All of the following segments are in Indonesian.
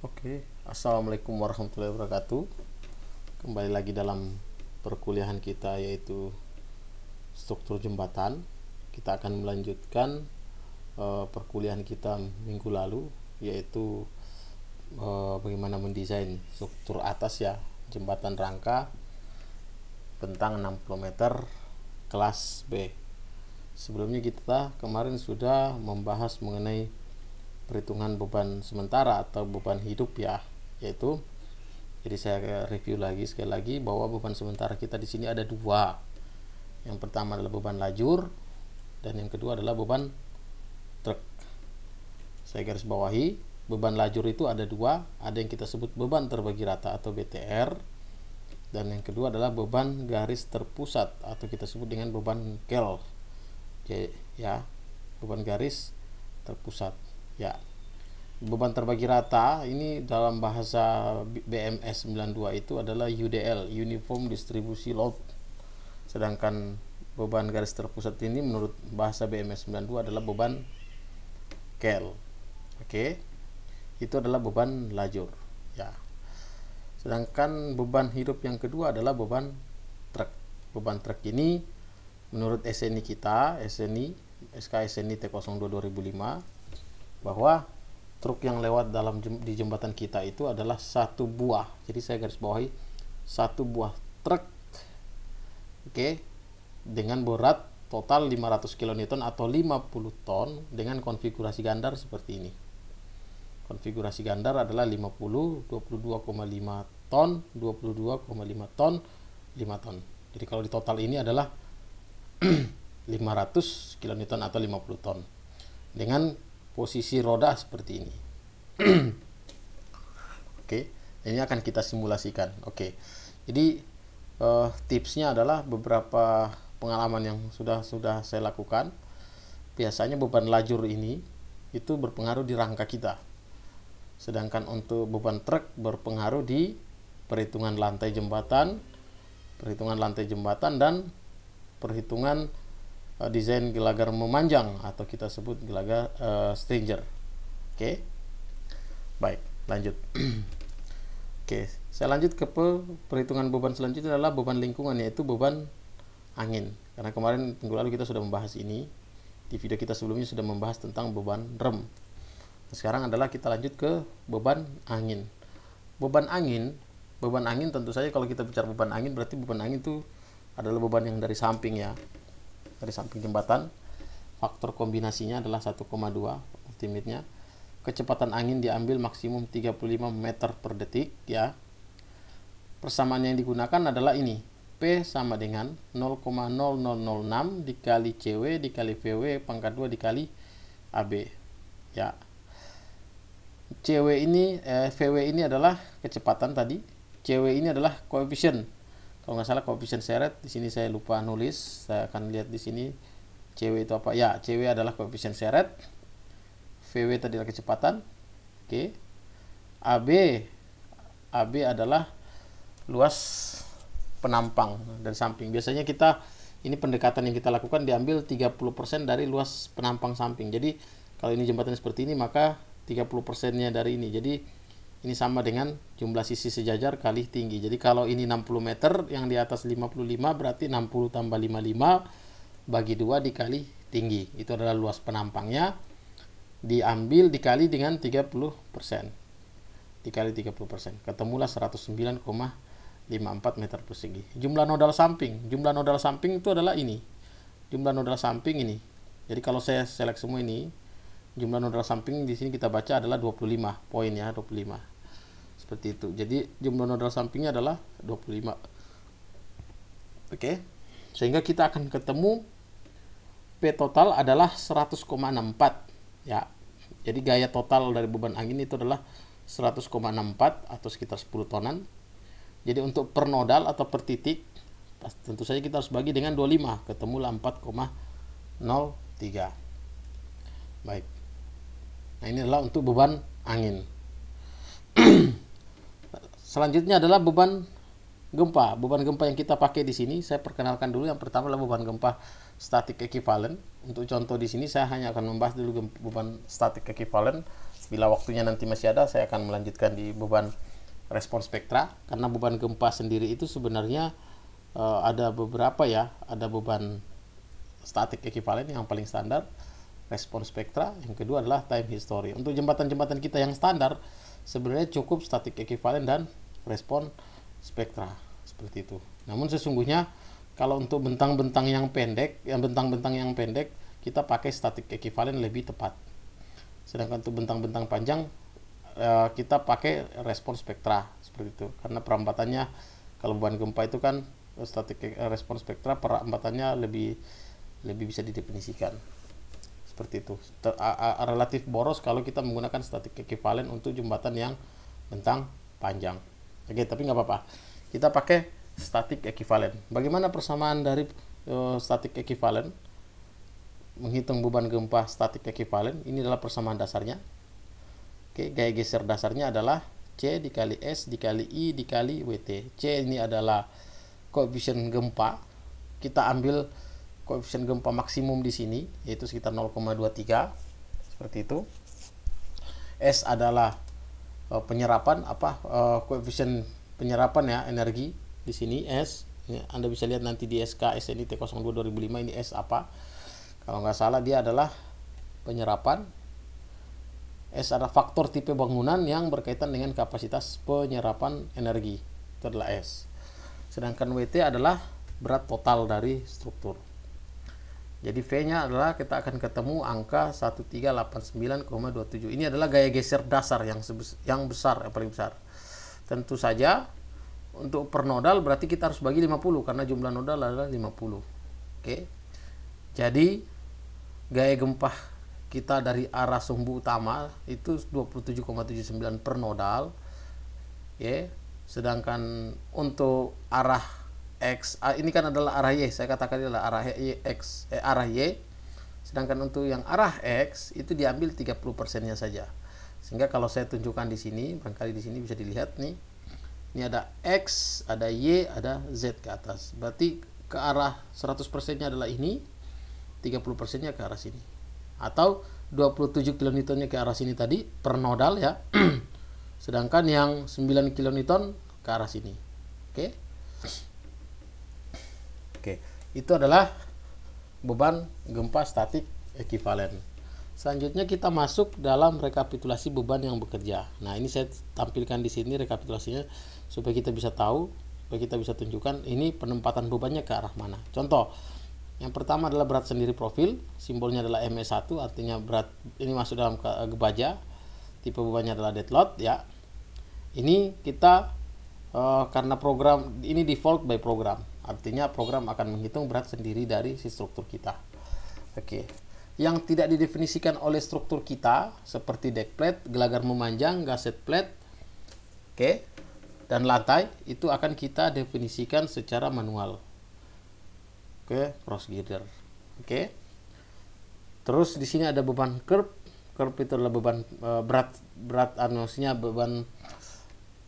Oke, Assalamualaikum warahmatullahi wabarakatuh. Kembali lagi dalam perkuliahan kita yaitu struktur jembatan. Kita akan melanjutkan perkuliahan kita minggu lalu, yaitu bagaimana mendesain struktur atas ya, jembatan rangka bentang 60 meter kelas B. Sebelumnya kita kemarin sudah membahas mengenai perhitungan beban sementara atau beban hidup ya, yaitu jadi saya review lagi sekali lagi bahwa beban sementara kita di sini ada dua. Yang pertama adalah beban lajur dan yang kedua adalah beban truk. Saya garis bawahi, beban lajur itu ada dua, ada yang kita sebut beban terbagi rata atau BTR, dan yang kedua adalah beban garis terpusat atau kita sebut dengan beban GEL ya, beban garis terpusat ya. Beban terbagi rata ini dalam bahasa BMS 92 itu adalah UDL, Uniform Distribution Load. Sedangkan beban garis terpusat ini menurut bahasa BMS 92 adalah beban GEL. Oke. Itu adalah beban lajur ya. Sedangkan beban hidup yang kedua adalah beban truk. Beban truk ini menurut SNI kita, SK SNI T02 2005, bahwa truk yang lewat di jembatan kita itu adalah satu buah. Jadi saya garis bawahi satu buah truk, oke, dengan berat total 500 kN atau 50 ton dengan konfigurasi gandar seperti ini. Konfigurasi gandar adalah 50, 22,5 ton, 22,5 ton, 5 ton. Jadi kalau di total ini adalah 500 kN atau 50 ton dengan posisi roda seperti ini. Oke, ini akan kita simulasikan. Oke, jadi tipsnya adalah beberapa pengalaman yang sudah saya lakukan. Biasanya beban lajur ini itu berpengaruh di rangka kita, sedangkan untuk beban truk berpengaruh di perhitungan lantai jembatan dan perhitungan desain gelagar memanjang atau kita sebut gelagar stringer. Oke. Baik, lanjut. Oke, saya lanjut ke perhitungan beban selanjutnya adalah beban lingkungan, yaitu beban angin. Karena kemarin minggu lalu kita sudah membahas ini. Di video kita sebelumnya sudah membahas tentang beban rem. Sekarang adalah kita lanjut ke beban angin. Beban angin tentu saja kalau kita bicara beban angin berarti beban angin itu adalah beban yang dari samping ya. Dari samping jembatan. Faktor kombinasinya adalah 1,2 ultimate-nya. Kecepatan angin diambil maksimum 35 meter per detik ya. Persamaan yang digunakan adalah ini. P sama dengan 0,0006 dikali CW dikali VW pangkat 2 dikali AB ya. VW ini adalah kecepatan tadi. CW ini adalah koefisien. Kalau nggak salah koefisien seret. Di sini saya lupa nulis. Saya akan lihat di sini CW itu apa? Ya, CW adalah koefisien seret. VW tadi adalah kecepatan. Oke. AB adalah luas penampang dari samping. Biasanya ini pendekatan yang kita lakukan diambil 30% dari luas penampang samping. Jadi kalau ini jembatan seperti ini maka 30%-nya dari ini. Jadi ini sama dengan jumlah sisi sejajar kali tinggi. Jadi kalau ini 60 meter, yang di atas 55 berarti 60 tambah 55 bagi 2 dikali tinggi. Itu adalah luas penampangnya. Diambil dikali dengan 30%. Dikali 30%. Ketemulah 109,54 meter persegi. Jumlah nodal samping. Jumlah nodal samping itu adalah ini. Jumlah nodal samping ini. Jadi kalau saya select semua ini, jumlah nodal samping di sini kita baca adalah 25 poin ya, 25. Seperti itu. Jadi jumlah nodal sampingnya adalah 25. Oke. Sehingga kita akan ketemu P total adalah 100,64 ya. Jadi gaya total dari beban angin itu adalah 100,64 atau sekitar 10 tonan. Jadi untuk per nodal atau per titik tentu saja kita harus bagi dengan 25, ketemulah 4,03. Baik. Nah, ini adalah untuk beban angin. Selanjutnya adalah beban gempa. Beban gempa yang kita pakai di sini saya perkenalkan dulu. Yang pertama adalah beban gempa static equivalent. Untuk contoh di sini saya hanya akan membahas dulu beban static equivalent. bila waktunya nanti masih ada, saya akan melanjutkan di beban respon spektra, karena beban gempa sendiri itu sebenarnya ada beberapa ya. Ada beban statik ekivalen yang paling standar, respon spektra, yang kedua adalah time history. Untuk jembatan-jembatan kita yang standar sebenarnya cukup statik ekivalen dan respon spektra, seperti itu. Namun sesungguhnya kalau untuk bentang-bentang yang pendek, kita pakai statik ekivalen lebih tepat. Sedangkan untuk bentang-bentang panjang kita pakai respon spektra, seperti itu. Karena perambatannya, kalau beban gempa itu kan statik respon spektra, perambatannya lebih bisa didefinisikan, seperti itu. Relatif boros kalau kita menggunakan statik ekivalen untuk jembatan yang bentang panjang. Oke, tapi nggak apa-apa, kita pakai statik ekivalen. Bagaimana persamaan dari statik ekivalen? Menghitung beban gempa statik ekivalen, ini adalah persamaan dasarnya. Oke, gaya geser dasarnya adalah C dikali S dikali I dikali WT. C ini adalah koefisien gempa. Kita ambil koefisien gempa maksimum di sini, yaitu sekitar 0,23, seperti itu. S adalah penyerapan, koefisien penyerapan ya, energi di sini S. Ini Anda bisa lihat nanti di SK SNI T02 2005, ini S apa? Kalau nggak salah dia adalah penyerapan. S adalah faktor tipe bangunan yang berkaitan dengan kapasitas penyerapan energi, itu adalah S. Sedangkan WT adalah berat total dari struktur. Jadi V-nya adalah, kita akan ketemu angka 1389,27. Ini adalah gaya geser dasar yang besar, yang paling besar. Tentu saja untuk per nodal berarti kita harus bagi 50 karena jumlah nodal adalah 50. Oke. Jadi gaya gempa kita dari arah sumbu utama itu 27,79 per nodal, ya. Sedangkan untuk arah X, ini kan adalah arah Y, saya katakan ini adalah arah arah Y. Sedangkan untuk yang arah X itu diambil 30%-nya saja. Sehingga kalau saya tunjukkan di sini, barangkali di sini bisa dilihat nih. Ini ada X, ada Y, ada Z ke atas. Berarti ke arah 100%-nya adalah ini, 30%-nya ke arah sini. Atau 27 kN ke arah sini tadi per nodal ya. Sedangkan yang 9 kN ke arah sini. Oke. Oke, itu adalah beban gempa statik ekivalen. Selanjutnya kita masuk dalam rekapitulasi beban yang bekerja. Nah, ini saya tampilkan di sini rekapitulasinya supaya kita bisa tahu, supaya kita bisa tunjukkan ini penempatan bebannya ke arah mana. Contoh, yang pertama adalah berat sendiri profil, simbolnya adalah ME1, artinya berat ini masuk dalam gebaja. Tipe bebannya adalah dead load ya. Ini kita karena program ini default by program, artinya program akan menghitung berat sendiri dari si struktur kita. Oke. Yang tidak didefinisikan oleh struktur kita seperti deck plate, gelagar memanjang, gasket plate, oke, dan lantai itu akan kita definisikan secara manual. Oke, cross girder. Oke. Terus di sini ada beban curb. Curb itu adalah beban berat maksudnya beban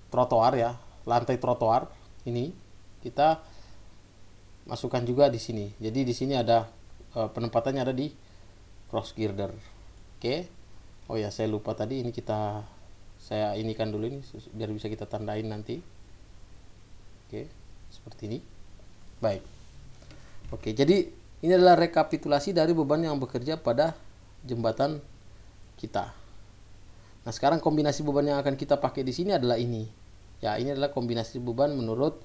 trotoar ya, lantai trotoar. Ini kita masukkan juga di sini. Jadi di sini ada penempatannya ada di cross girder. Oke. Oh ya, saya lupa tadi, ini saya inikan dulu ini biar bisa kita tandain nanti. Oke, seperti ini. Baik. Oke, jadi ini adalah rekapitulasi dari beban yang bekerja pada jembatan kita. Nah, sekarang kombinasi beban yang akan kita pakai di sini adalah ini. Ya, ini adalah kombinasi beban menurut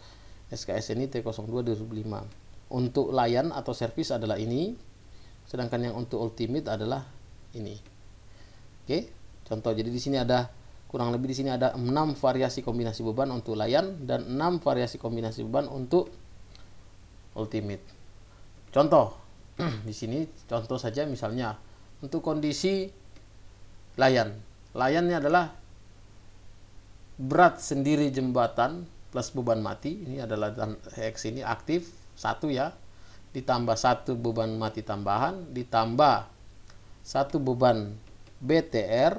SKSNI T02 2005. Untuk layan atau servis adalah ini, sedangkan yang untuk ultimate adalah ini. Oke, contoh, jadi di sini ada kurang lebih di sini ada 6 variasi kombinasi beban untuk layan dan 6 variasi kombinasi beban untuk ultimate. Contoh, di sini contoh saja misalnya untuk kondisi layan. Layannya adalah berat sendiri jembatan plus beban mati. Ini adalah X ini aktif 1 ya. Ditambah 1 beban mati tambahan, ditambah 1 beban BTR,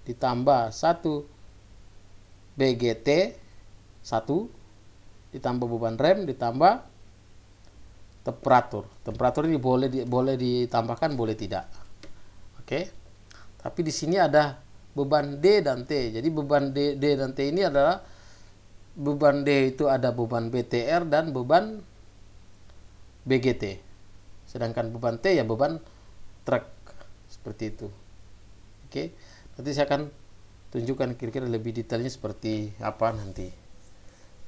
ditambah 1 BGT 1, ditambah beban rem, ditambah temperatur. Temperatur ini boleh ditambahkan, boleh tidak. Oke. Tapi di sini ada beban D dan T. Jadi beban D dan T ini adalah beban D itu ada beban BTR dan beban BGT. Sedangkan beban T ya beban truk. Seperti itu. Oke. Nanti saya akan tunjukkan kira-kira lebih detailnya seperti apa nanti.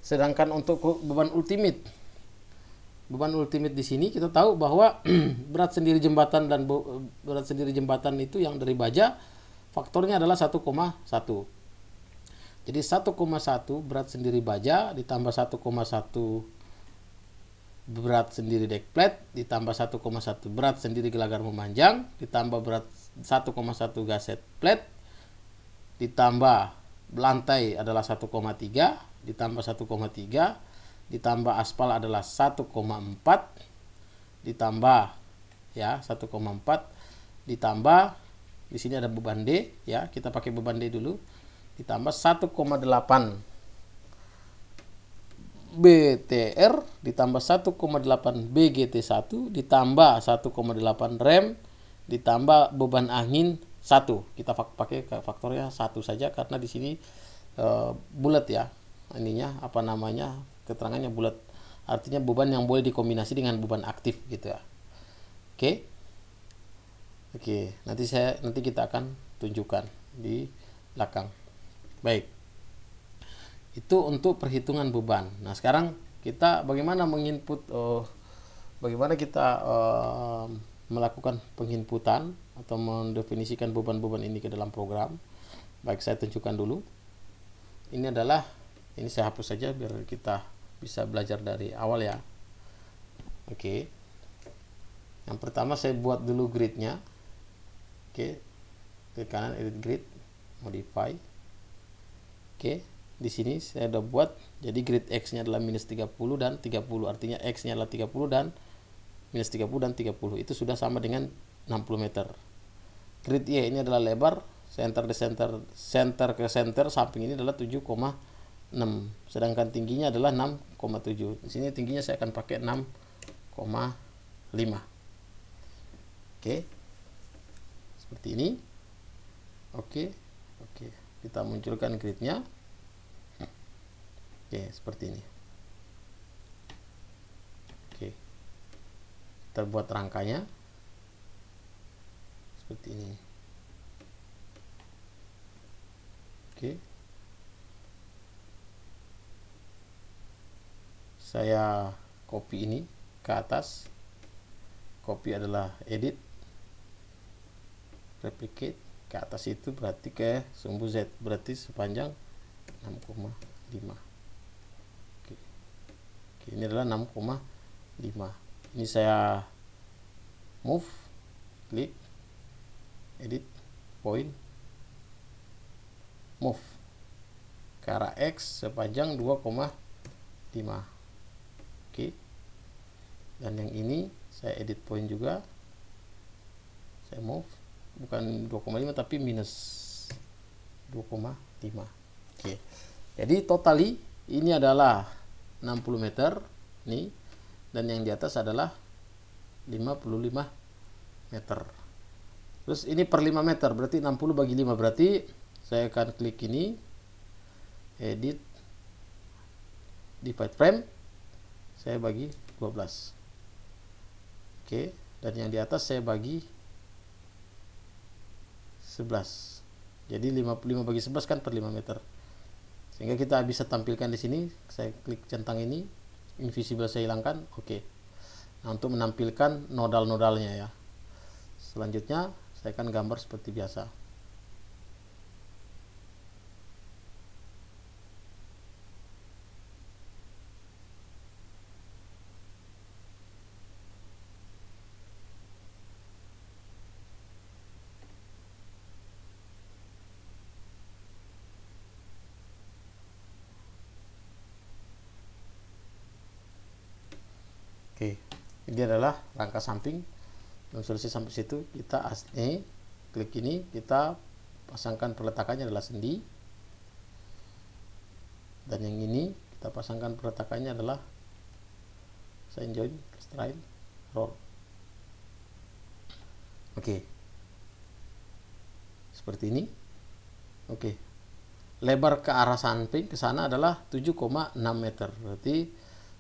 Sedangkan untuk beban ultimate di sini kita tahu bahwa berat sendiri jembatan dan berat sendiri jembatan itu yang dari baja faktornya adalah 1,1. Jadi 1,1 berat sendiri baja ditambah 1,1 berat sendiri deck plate ditambah 1,1 berat sendiri gelagar memanjang ditambah berat 1,1 gaset plate ditambah lantai adalah 1,3 ditambah 1,3 ditambah aspal adalah 1,4 ditambah ya 1,4 ditambah di sini ada beban D ya, kita pakai beban D dulu, ditambah 1,8 BTR ditambah 1,8 BGT1 ditambah 1,8 rem ditambah beban angin 1. Kita pakai faktornya 1 saja karena di sini bulat ya. Ininya apa namanya? Keterangannya bulat. Artinya beban yang boleh dikombinasi dengan beban aktif gitu ya. Oke. Oke, nanti kita akan tunjukkan di belakang. Baik. Itu untuk perhitungan beban. Nah, sekarang kita bagaimana bagaimana kita melakukan penginputan atau mendefinisikan beban-beban ini ke dalam program. Baik, saya tunjukkan dulu. Ini saya hapus saja biar kita bisa belajar dari awal ya. Oke. Yang pertama saya buat dulu gridnya. Oke. Klik kanan edit grid, modify. Oke. Di sini saya udah buat, jadi grid X nya adalah minus 30 dan 30, artinya X nya adalah 30 dan minus 30 dan 30, itu sudah sama dengan 60 meter. Grid Y ini adalah lebar, center ke center samping ini adalah 7,6, sedangkan tingginya adalah 6,7. Di sini tingginya saya akan pakai 6,5. Oke. Seperti ini. Oke, kita munculkan gridnya. Oke, seperti ini. Oke, kita buat rangkanya seperti ini. Oke, saya copy ini ke atas. Copy adalah edit, replicate ke atas, itu berarti ke sumbu Z, berarti sepanjang 6,5. Oke, ini adalah 6,5. Ini saya move, klik, edit, point, move ke arah X sepanjang 2,5. Oke. Dan yang ini saya edit point juga. Saya move, bukan 2,5 tapi minus 2,5. Oke. Jadi totali ini adalah 60 meter nih, dan yang di atas adalah 55 meter. Terus ini per 5 meter berarti 60 bagi 5, berarti saya akan klik ini, edit, divide frame, saya bagi 12. Oke, dan yang di atas saya bagi 11. Jadi 55 bagi 11 kan per 5 meter. Sehingga kita bisa tampilkan di sini. Saya klik centang ini, invisible saya hilangkan. Oke. Nah, untuk menampilkan nodal-nodalnya ya. Selanjutnya saya akan gambar seperti biasa. Oke, ini adalah rangka samping. Belum selesai sampai situ, kita klik ini, kita pasangkan peletakannya adalah sendi, dan yang ini kita pasangkan peletakannya adalah sign joint, strain, roll. Oke, seperti ini. Oke. Lebar ke arah samping ke sana adalah 7,6 meter. Berarti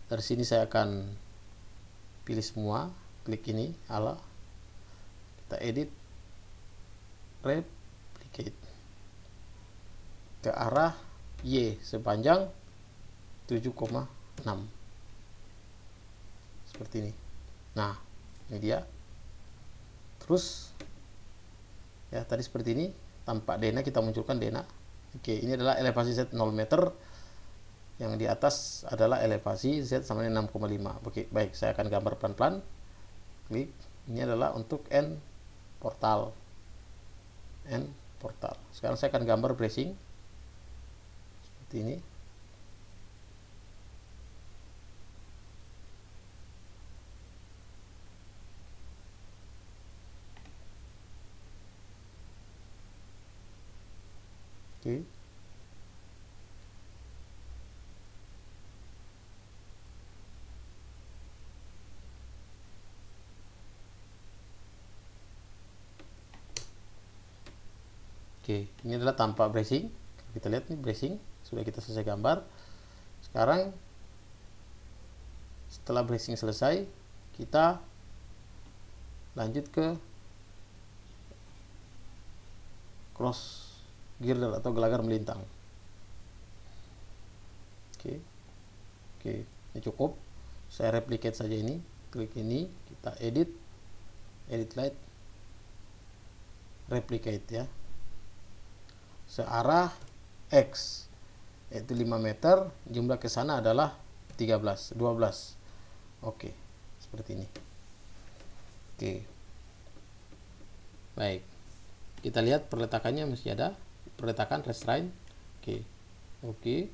dari sini saya akan pilih semua, klik ini, kita edit, replicate ke arah Y sepanjang 7,6 seperti ini. Nah, ini dia. Terus ya tadi seperti ini, tanpa dena kita munculkan dena. Oke, ini adalah elevasi Z 0 meter. Yang di atas adalah elevasi Z sama dengan 6,5. Oke, baik, saya akan gambar pelan-pelan. Klik. Ini adalah untuk end portal. End portal. Sekarang saya akan gambar bracing seperti ini. Oke. Oke, ini adalah tanpa bracing. Kita lihat nih bracing, sudah kita selesai gambar. Sekarang setelah bracing selesai, kita lanjut ke cross girder atau gelagar melintang. Oke. Oke, ini cukup. Saya replicate saja ini. Klik ini, kita edit light, replicate ya. Searah X yaitu 5 meter, jumlah ke sana adalah 12. Oke, seperti ini. Oke. Baik. Kita lihat perletakannya masih ada. Perletakan restrain. Oke. Oke.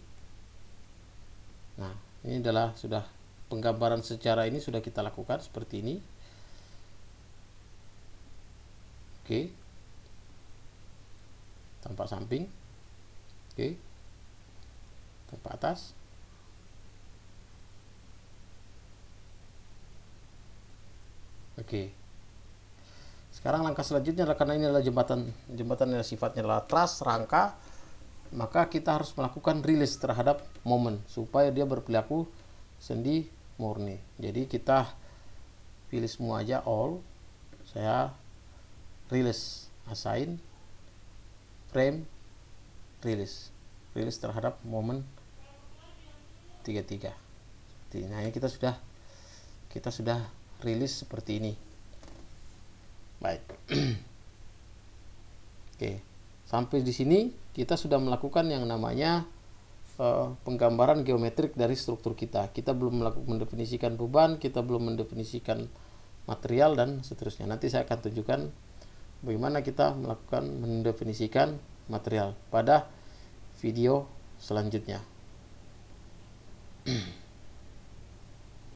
Nah, ini adalah sudah penggambaran secara ini sudah kita lakukan seperti ini. Oke. Tampak samping. Oke. Tampak atas. Oke. Sekarang langkah selanjutnya adalah, karena ini adalah jembatan yang sifatnya adalah truss, rangka, maka kita harus melakukan rilis terhadap momen supaya dia berperilaku sendi murni. Jadi kita pilih semua aja, all. Saya rilis, assign, frame, rilis terhadap momen 33. Nah, ini kita sudah rilis seperti ini. Baik. Oke, sampai di sini kita sudah melakukan yang namanya penggambaran geometrik dari struktur kita. Kita belum mendefinisikan beban, kita belum mendefinisikan material dan seterusnya. Nanti saya akan tunjukkan bagaimana kita mendefinisikan material pada video selanjutnya.